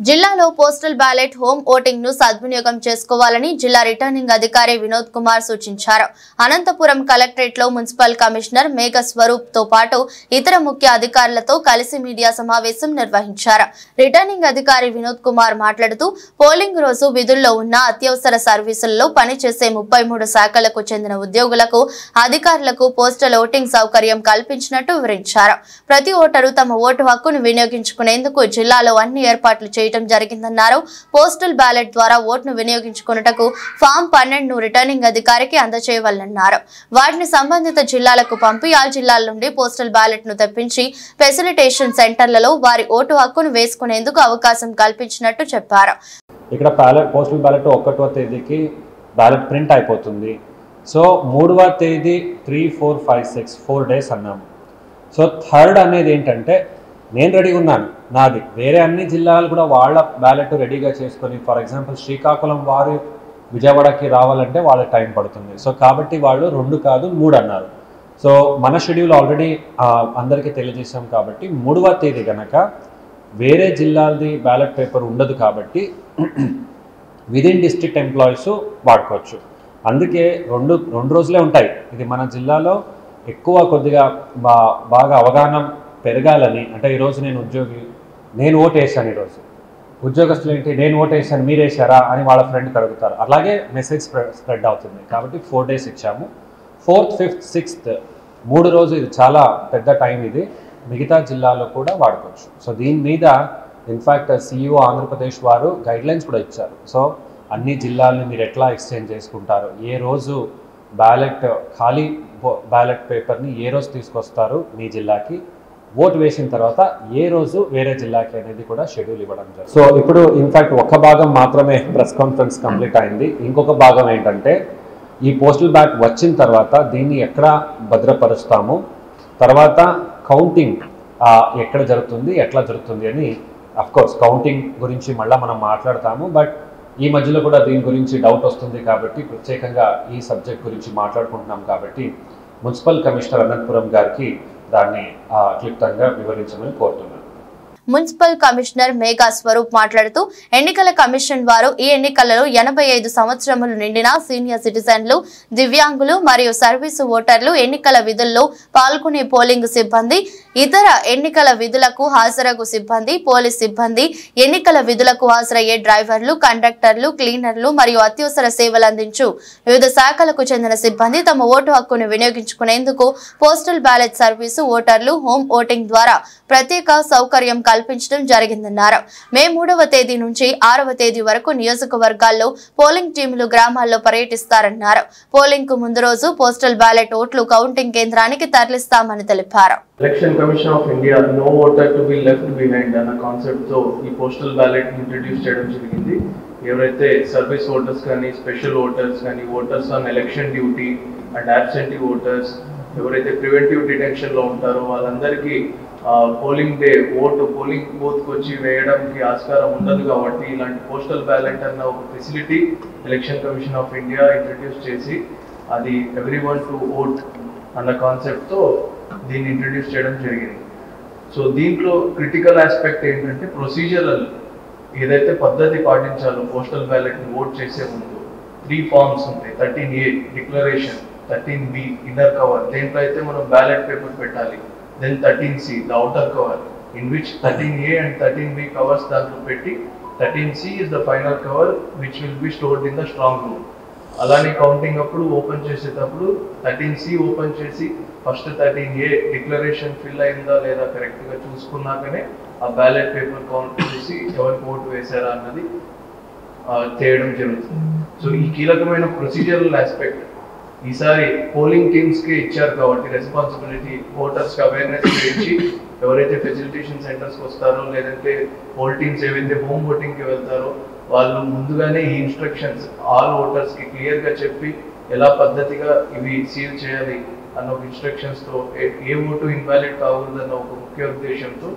జిల్లాలో postal ballot home voting ను సద్వినియోగం చేసుకోవాలని జిల్లా రిటర్నింగ్ అధికారి వినోద్ కుమార్ సూచించారు. అనంతపురం కలెక్టరేట్ లో మున్సిపల్ కమిషనర్ మేఘ స్వరూప్ తో పాటు ఇతర ముఖ్య అధికారులతో కలిసి మీడియా సమావేశం నిర్వహించారు. రిటర్నింగ్ అధికారి వినోద్ కుమార్ మాట్లాడుతూ పోలింగ్ రోజు విధుల్లో ఉన్న అత్యవసర సర్వీసుల్లో పనిచేసే 33 శాఖలకు చెందిన ఉద్యోగులకు అధికారులకు పోస్టల్ ఓటింగ్ సౌకర్యం కల్పించినట్టు వివరించారు. ప్రతి ఓటరు తమ ఓటు హక్కును వినియోగించుకునేందుకు జిల్లాలో అన్ని ఏర్పాట్లు జరిగిందన్నారు. పోస్టల్ బ్యాలెట్ ద్వారా ఓటును వినియోగించుకున్నటకు ఫామ్ 12 ను రిటర్నింగ్ అధికారికి అందజేయవాలన్నారు. వాటిని సంబంధిత జిల్లాలకు పంపి ఆ జిల్లాల నుండి పోస్టల్ బ్యాలెట్ ను తెప్పించి ఫెసిలిటేషన్ సెంటర్లలో వారి ఓటు హక్కును వేసుకునేందుకు అవకాశం కల్పించినట్టు చెప్పారు. ఇక్కడ పోస్టల్ బ్యాలెట్ 1వ తేదీకి బ్యాలెట్ ప్రింట్ అయిపోతుంది. సో 3వ తేదీ 3, 4, 5, 6 4 డేస్ అన్నాము. సో 3rd అనేది ఏంటంటే నేను రెడీగా ఉన్నాను, నాది వేరే అన్ని జిల్లాలు కూడా వాళ్ళ బ్యాలెట్ రెడీగా చేసుకొని, ఫర్ ఎగ్జాంపుల్ శ్రీకాకుళం వారు విజయవాడకి రావాలంటే వాళ్ళ టైం పడుతుంది. సో కాబట్టి వాళ్ళు 2 కాదు 3 అన్నారు. సో మన షెడ్యూల్ ఆల్రెడీ అందరికీ తెలియజేసాం కాబట్టి 3వ తేదీ కనుక వేరే జిల్లాలది బ్యాలెట్ పేపర్ ఉండదు కాబట్టి విదిన్ డిస్ట్రిక్ట్ ఎంప్లాయీస్ వాడుకోవచ్చు. అందుకే రెండు రోజులే ఉంటాయి. ఇది మన జిల్లాలో ఎక్కువ కొద్దిగా బాగా అవగాహన పెరగాలని. అంటే ఈరోజు నేను ఓటు వేసాను, ఈరోజు ఉద్యోగస్తులు ఏంటి నేను ఓటు వేసాను మీరు వేసారా అని వాళ్ళ ఫ్రెండ్కి అడుగుతారు. అలాగే మెసేజ్ స్ప్రెడ్ అవుతుంది. కాబట్టి 4 డేస్ ఇచ్చాము. 4th, 5th, 6th 3 రోజు ఇది చాలా పెద్ద టైం. ఇది మిగతా జిల్లాలో కూడా వాడుకోవచ్చు. సో దీని మీద ఇన్ఫ్యాక్ట్ CEO ఆంధ్రప్రదేశ్ వారు గైడ్లైన్స్ కూడా ఇచ్చారు. సో అన్ని జిల్లాలని మీరు ఎట్లా ఎక్స్చేంజ్ చేసుకుంటారు, ఏ రోజు ఖాళీ బ్యాలెట్ పేపర్ని ఏ రోజు తీసుకొస్తారు మీ జిల్లాకి, ఓటు వేసిన తర్వాత ఏ రోజు వేరే జిల్లాకి అనేది కూడా షెడ్యూల్ ఇవ్వడం జరిగింది. సో ఇప్పుడు ఇన్ఫ్యాక్ట్ ఒక భాగం మాత్రమే ప్రెస్ కాన్ఫరెన్స్ కంప్లీట్ అయింది. ఇంకొక భాగం ఏంటంటే ఈ పోస్టల్ బ్యాలెట్ వచ్చిన తర్వాత దీన్ని ఎక్కడ భద్రపరుస్తాము, తర్వాత కౌంటింగ్ ఎక్కడ జరుగుతుంది ఎట్లా జరుగుతుంది అని అఫ్కోర్స్ కౌంటింగ్ గురించి మళ్ళీ మనం మాట్లాడతాము. బట్ ఈ మధ్యలో కూడా దీని గురించి డౌట్ వస్తుంది కాబట్టి ప్రత్యేకంగా ఈ సబ్జెక్ట్ గురించి మాట్లాడుకుంటున్నాం కాబట్టి మున్సిపల్ కమిషనర్ అనంతపురం గారికి దాన్ని క్లుప్తంగా వివరించమని కోరుతున్నాను. మున్సిపల్ కమిషనర్ మేఘా స్వరూప్ మాట్లాడుతూ ఎన్నికల కమిషన్ వారు ఈ ఎన్నికలలో 85 సంవత్సరములు నిండిన సీనియర్ సిటిజన్లు, దివ్యాంగులు మరియు సర్వీసు ఓటర్లు ఎన్నికల విధుల్లో పాల్గొనే పోలింగ్ సిబ్బంది, ఇతర ఎన్నికల విధులకు హాజరగు సిబ్బంది, పోలీస్ సిబ్బంది, ఎన్నికల విధులకు హాజరయ్యే డ్రైవర్లు, కండక్టర్లు, క్లీనర్లు మరియు అత్యవసర సేవలు అందించు వివిధ శాఖలకు చెందిన సిబ్బంది తమ ఓటు హక్కును వినియోగించుకునేందుకు పోస్టల్ బ్యాలెట్ సర్వీసు ఓటర్లు హోమ్ ఓటింగ్ ద్వారా ప్రత్యేక సౌకర్యం కల్పించడం జరిగిందన్నారు. మే 3వ తేదీ నుంచి 6వ తేదీ వరకు నియోజకవర్గాల్లో పోలింగ్ టీములు గ్రామాల్లో పర్యటిస్తారన్నారు. పోలింగ్ కు ముందు రోజు పోస్టల్ బ్యాలెట్ ఓట్లు కౌంటింగ్ కేంద్రానికి తరలిస్తామని తెలిపారు. Election Commission of India no voter to be left behind అన్న కాన్సెప్ట్ తో ఈ పోస్టల్ బ్యాలెట్ ఇంట్రడ్యూస్ చేయడం జరిగింది. ఎవరైతే సర్వీస్ ఓటర్స్ కానీ, స్పెషల్ ఓటర్స్ కానీ, voters on election duty and absentee voters, ఎవరైతే ప్రివెంటివ్ డిటెన్షన్ లో ఉంటారో వాళ్ళందరికీ పోలింగ్ డే పోలింగ్ బూత్కి వచ్చి వేయడానికి ఆస్కారం ఉండదు. కాబట్టి ఇలాంటి పోస్టల్ బ్యాలెట్ అన్న ఒక facility election Commission of India introduce చేసి అది ఎవ్రీవన్ టు ఓట్ అన్న కాన్సెప్ట్తో దీన్ని ఇంట్రడ్యూస్ చేయడం జరిగింది. సో దీంట్లో క్రిటికల్ ఆస్పెక్ట్ ఏంటంటే ప్రొసీజరల్ ఏదైతే పద్ధతి పాటించాలో పోస్టల్ బ్యాలెట్ని ఓట్ చేసే ముందు 3 ఫార్మ్స్ ఉంటాయి. 13A declaration, 13B inner cover, దేంట్లో అయితే మనం బ్యాలెట్ పేపర్ పెట్టాలి. Then 13C, the outer cover, in which 13A and 13B covers దాంట్లో పెట్టి 13C is the final cover which will be stored in the strong room. అలానే counting అప్పుడు open చేసేటప్పుడు 13C open చేసి ఫస్ట్ 13A డిక్లరేషన్ ఫిల్ అయిందా లేదా కరెక్ట్గా చూసుకున్నాకనే ఆ బ్యాలెట్ పేపర్ కౌంట్ చేసి ఎవరికి ఓటు వేశారా అన్నది చేయడం జరుగుతుంది. సో ఈ కీలకమైన ప్రొసీజరల్ ఆస్పెక్ట్ ఈసారి పోలింగ్ టీమ్స్కి ఇచ్చారు కాబట్టి రెస్పాన్సిబిలిటీ ఓటర్స్కి అవేర్నెస్ ఇచ్చి ఎవరైతే ఫెసిలిటేషన్ సెంటర్స్కి వస్తారో లేదంటే పోల్ టీమ్స్ ఏవైతే హోమ్ ఓటింగ్కి వెళ్తారో వాళ్ళు ముందుగానే ఈ ఇన్స్ట్రక్షన్స్ ఆల్ ఓటర్స్కి క్లియర్గా చెప్పి ఎలా పద్ధతిగా ఇవి సీల్ చేయాలి అన్న ఒక ఇన్స్ట్రక్షన్స్తో ఏ ఓటు ఇన్వాలిడ్ కాకూడదన్న ఒక ముఖ్య ఉద్దేశంతో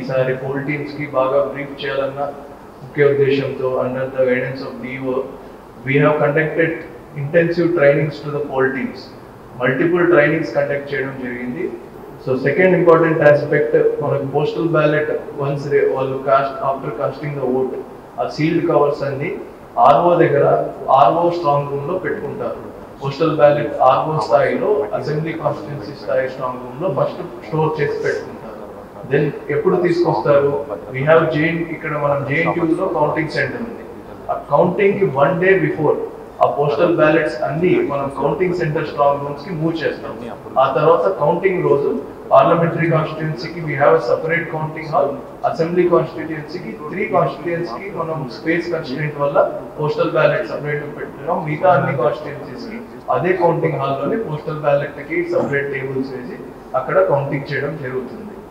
ఈసారి పోల్ టీమ్స్కి బాగా బ్రీఫ్ చేయాలన్న ముఖ్య ఉద్దేశంతో under the guidance of DO we have conducted intensive trainings to the poll teams. Multiple trainings conduct చేయడం జరిగింది. సో సెకండ్ ఇంపార్టెంట్ ఆస్పెక్ట్, మనకు పోస్టల్ బ్యాలెట్ వన్స్ వాళ్ళు ఆఫ్టర్ కాస్టింగ్ ద ఓట్ ఆ సీల్డ్ కవర్స్ అన్ని RO దగ్గర RO strong room లో పెట్టుకుంటారు. Postal ballot RO స్థాయిలో అసెంబ్లీ కాన్స్టిట్యున్సీ స్థాయి స్ట్రాంగ్ రూమ్ లో ఫస్ట్ స్టోర్ చేసి పెట్టుకుంటారు. దెన్ ఎప్పుడు తీసుకొస్తారు? వీ హ్యావ్ ఇక్కడ మనం JNTU లో కౌంటింగ్ సెంటర్ ఉంది. ఆ కౌంటింగ్ కి 1 day బిఫోర్ ఆ పోస్టల్ బ్యాలెట్స్ అన్ని మనం కౌంటింగ్ సెంటర్ స్ట్రాంగ్ రూమ్స్ కి మూవ్ చేస్తాం. ఆ తర్వాత కౌంటింగ్ రోజు పార్లమెంటరీ కాన్స్టిట్యుయెన్సీకి we have separate counting hall, assembly కాన్స్టిట్యుయెన్సీకి 3 కాన్స్టిట్యుయెన్సీకి మనం స్పేస్ కన్స్ట్రెయింట్ వల్ల పోస్టల్ బ్యాలెట్ సెపరేట్ పెట్టుకున్నాం. మిగతా అన్ని కాన్స్టిట్యుయెన్సీస్ కి అదే కౌంటింగ్ హాల్ లోనే పోస్టల్ బ్యాలెట్ కి సెపరేట్ టేబుల్స్ వేసి అక్కడ కౌంటింగ్ చేయడం జరుగుతుంది.